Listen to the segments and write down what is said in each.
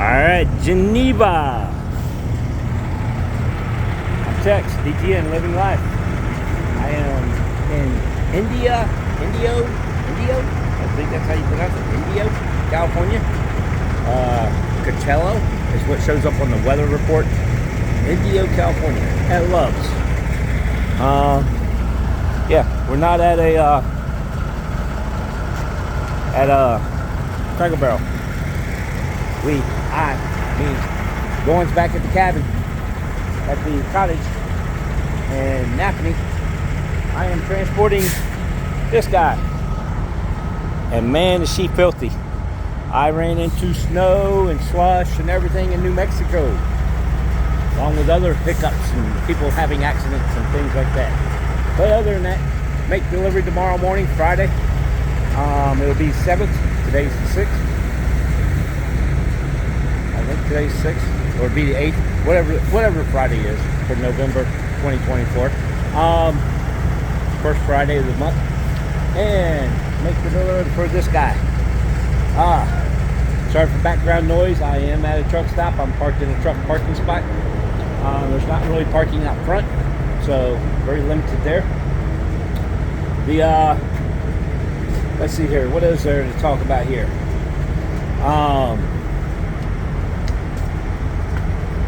Alright, Geneva. I'm Tex, DGN Living Life. I am in Indio, I think that's how you pronounce it, Indio, California. Coachella is what shows up on the weather report. Indio, California, at Love's. Yeah, we're not at a Cracker Barrel. Goins back at the cabin, at the cottage in Napanee. I am transporting this guy, and man, is she filthy. I ran into snow and slush and everything in New Mexico, along with other hiccups and people having accidents and things like that. But other than that, make delivery tomorrow morning, Friday. It'll be 7th. Today's the 6th. I think today's 6th, or it'll be the 8th. Whatever Friday is for November 2024. First Friday of the month. And make the delivery for this guy. Sorry for background noise. I am at a truck stop. I'm parked in a truck parking spot. There's not really parking out front, so very limited there. Let's see here. What is there to talk about here?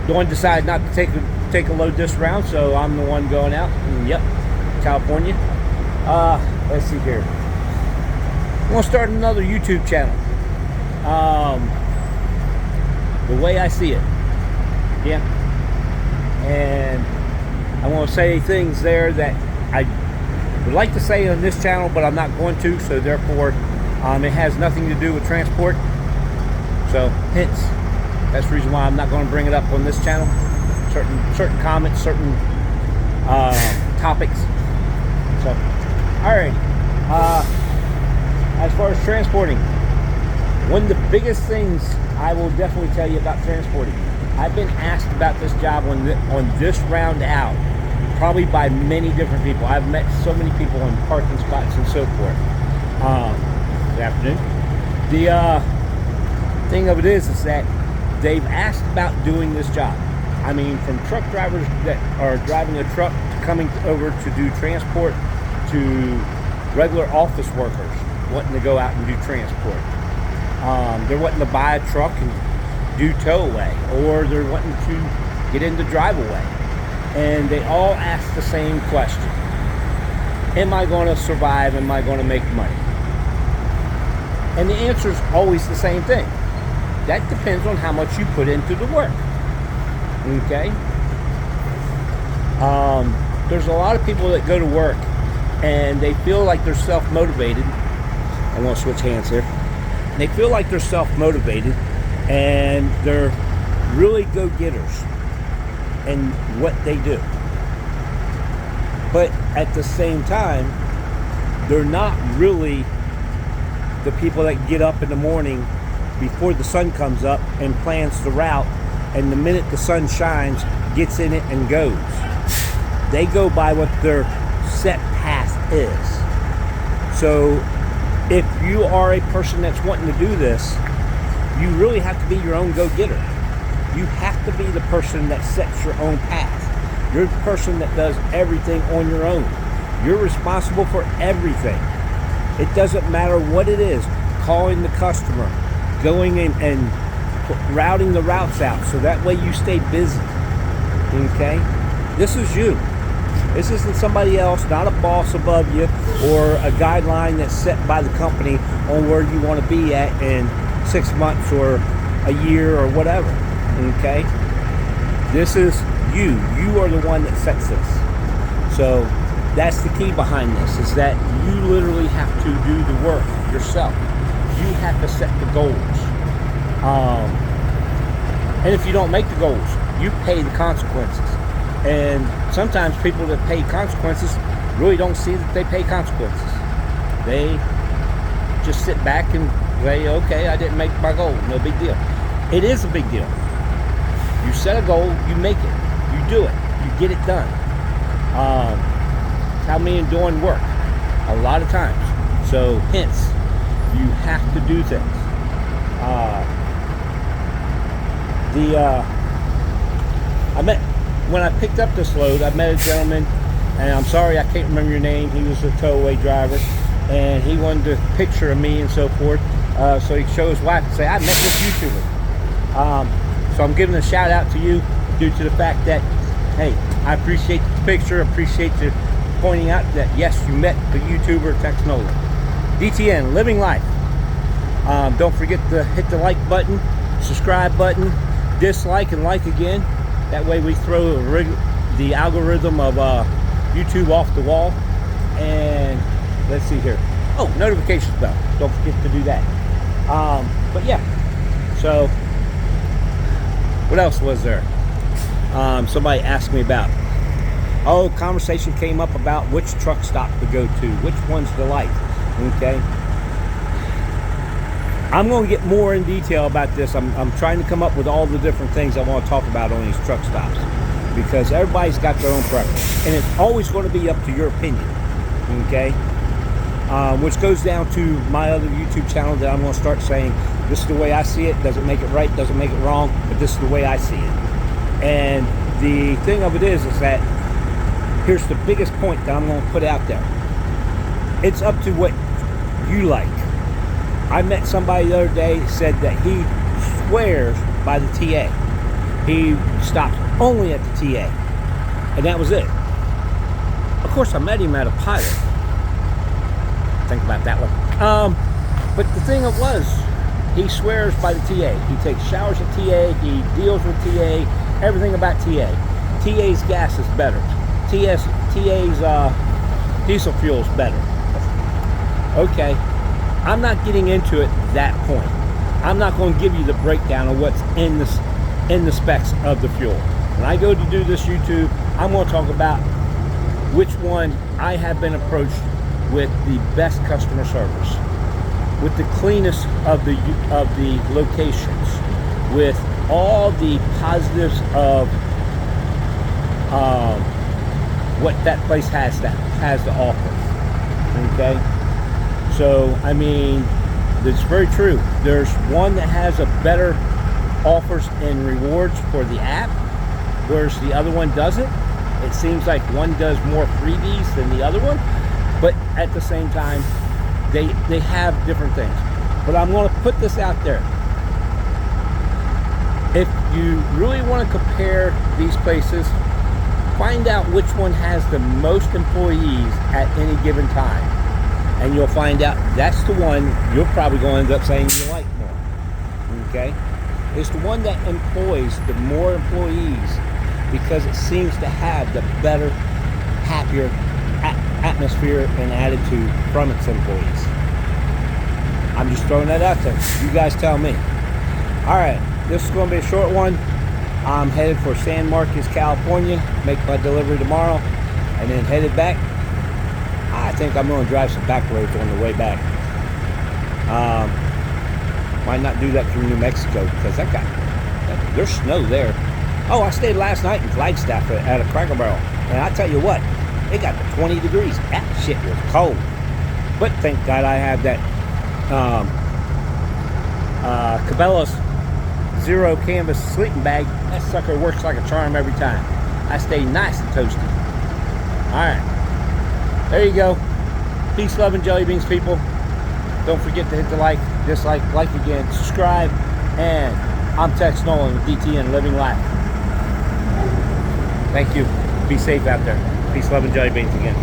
Dawn decided not to take a load this round, so I'm the one going out. And yep, California. Let's see here. I'm gonna start another YouTube channel. The way I see it. Yeah. And I want to say things there that I would like to say on this channel, but I'm not going to, so therefore it has nothing to do with transport. So hence, that's the reason why I'm not going to bring it up on this channel. Certain comments, certain topics. So, alright. As far as transporting, one of the biggest things I will definitely tell you about transporting. I've been asked about this job on this round out, probably by many different people. I've met so many people in parking spots and so forth. Good afternoon. The thing of it is that they've asked about doing this job. I mean, from truck drivers that are driving a truck to coming over to do transport, to regular office workers wanting to go out and do transport. They're wanting to buy a truck and do tow away, or they're wanting to get into drive away. And they all ask the same question. Am I going to survive? Am I going to make money? And the answer is always the same thing. That depends on how much you put into the work. Okay? There's a lot of people that go to work and they feel like they're self-motivated. I'm going to switch hands here. They feel like they're self-motivated and they're really go-getters in what they do. But at the same time, they're not really the people that get up in the morning before the sun comes up and plans the route, and the minute the sun shines, gets in it and goes. They go by what their set path is. So if you are a person that's wanting to do this, you really have to be your own go-getter. You have to be the person that sets your own path. You're the person that does everything on your own. You're responsible for everything. It doesn't matter what it is. Calling the customer, going in and routing the routes out so that way you stay busy. Okay? This is you. This isn't somebody else, not a boss above you or a guideline that's set by the company on where you want to be at in 6 months or a year or whatever. Okay? This is you. You are the one that sets this. So that's the key behind this, is that you literally have to do the work yourself. You have to set the goals. And if you don't make the goals, you pay the consequences. And sometimes people that pay consequences really don't see that they pay consequences. They just sit back and say, okay, I didn't make my goal, no big deal. It is a big deal. You set a goal, you make it, you do it, you get it done. How me and doing work a lot of times. So hence, you have to do things. I met, when I picked up this load, I met a gentleman, and I'm sorry I can't remember your name. He was a towaway driver, and he wanted a picture of me and so forth. So he showed his wife and say, I met this YouTuber. So I'm giving a shout out to you due to the fact that, hey, I appreciate the picture, appreciate you pointing out that yes, you met the YouTuber Tex Nolan. DTN, Living Life. Don't forget to hit the like button, subscribe button, dislike and like again. That way we throw the algorithm of YouTube off the wall. And let's see here. Oh, notifications bell. Don't forget to do that. But yeah, so what else was there? Somebody asked me about, conversation came up about which truck stop to go to, which one's to like. Okay, I'm going to get more in detail about this. I'm trying to come up with all the different things I want to talk about on these truck stops, because everybody's got their own preference, and it's always going to be up to your opinion. Okay, which goes down to my other YouTube channel that I'm going to start saying, this is the way I see it. Doesn't make it right, doesn't make it wrong, but this is the way I see it. And the thing of it is that here's the biggest point that I'm going to put out there. It's up to what you like. I met somebody the other day that said that he swears by the TA. He stops only at the TA, and that was it. Of course, I met him at a pilot. Think about that one. But the thing it was, he swears by the TA. He takes showers at TA. He deals with TA. Everything about TA. TA's gas is better. TA's diesel fuel is better. Okay, I'm not getting into it that point. I'm not going to give you the breakdown of what's in the specs of the fuel. When I go to do this YouTube, I'm going to talk about which one I have been approached with the best customer service, with the cleanest of the locations, with all the positives of what that place has to offer. Okay, so I mean, it's very true. There's one that has a better offers and rewards for the app, whereas the other one doesn't. It seems like one does more freebies than the other one, but at the same time, they have different things. But I'm going to put this out there. If you really want to compare these places, find out which one has the most employees at any given time, and you'll find out that's the one you're probably going to end up saying you like more. Okay, it's the one that employs the more employees, because it seems to have the better, happier atmosphere and attitude from its employees. I'm just throwing that out there. You guys tell me. All right, this is going to be a short one. I'm headed for San Marcos, California. Make my delivery tomorrow, and then headed back. I think I'm going to drive some back roads on the way back. Might not do that through New Mexico, because there's snow there. Oh, I stayed last night in Flagstaff at a Cracker Barrel, and I tell you what, it got to 20 degrees. That shit was cold. But thank God I have that Cabela's Zero Canvas sleeping bag. That sucker works like a charm every time. I stay nice and toasty. Alright, there you go. Peace, love, and jelly beans, people. Don't forget to hit the like, dislike, like again, subscribe, and I'm Tex Nolan with DTN Living Life. Thank you. Be safe out there. Peace, love, and jelly beans again.